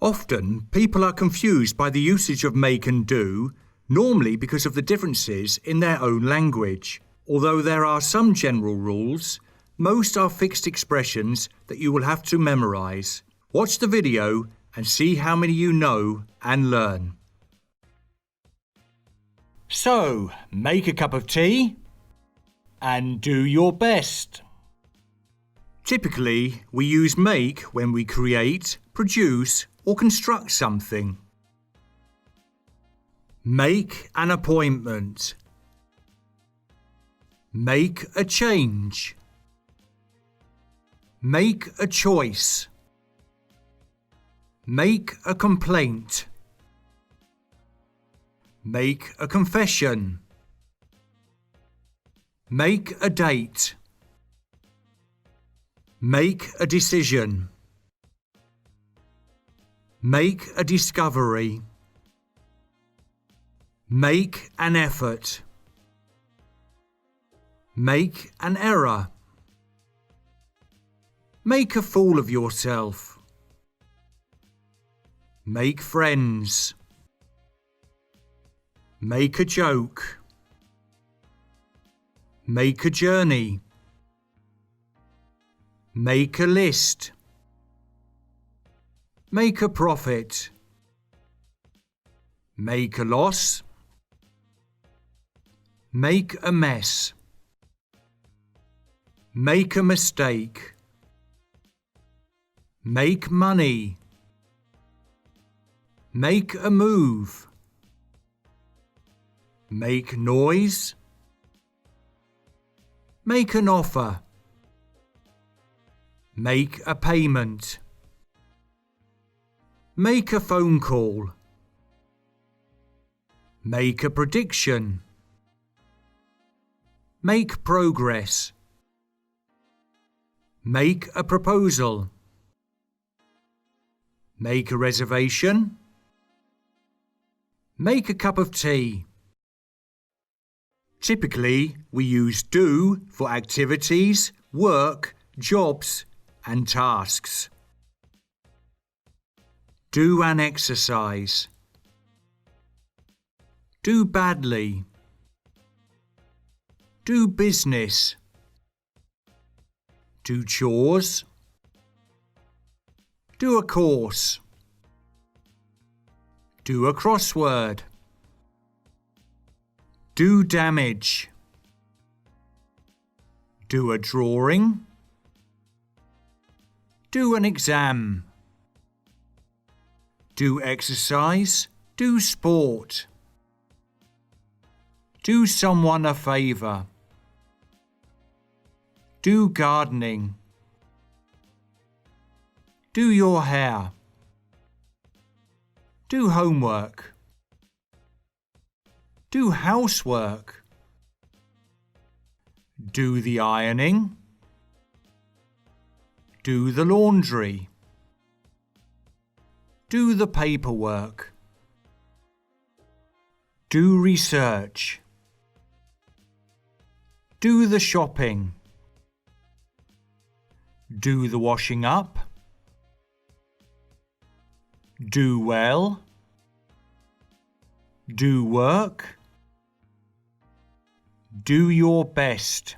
Often, people are confused by the usage of make and do, normally because of the differences in their own language. Although there are some general rules, most are fixed expressions that you will have to memorise. Watch the video and see how many you know and learn. So, make a cup of tea and do your best. Typically, we use make when we create, produce or construct something. Make an appointment. Make a change. Make a choice. Make a complaint. Make a confession. Make a date. Make a decision. Make a discovery. Make an effort. Make an error. Make a fool of yourself. Make friends. Make a joke. Make a journey. Make a list. Make a profit. Make a loss. Make a mess. Make a mistake. Make money. Make a move. Make noise. Make an offer. Make a payment. Make a phone call. Make a prediction. Make progress. Make a proposal. Make a reservation. Make a cup of tea. Typically, we use do for activities, work, jobs and tasks. Do an exercise. Do badly. Do business. Do chores. Do a course. Do a crossword. Do damage. Do a drawing. Do an exam. Do exercise. Do sport. Do someone a favour. Do gardening. Do your hair. Do homework. Do housework. Do the ironing. Do the laundry. Do the paperwork. Do research. Do the shopping. Do the washing up. Do well. Do work. Do your best.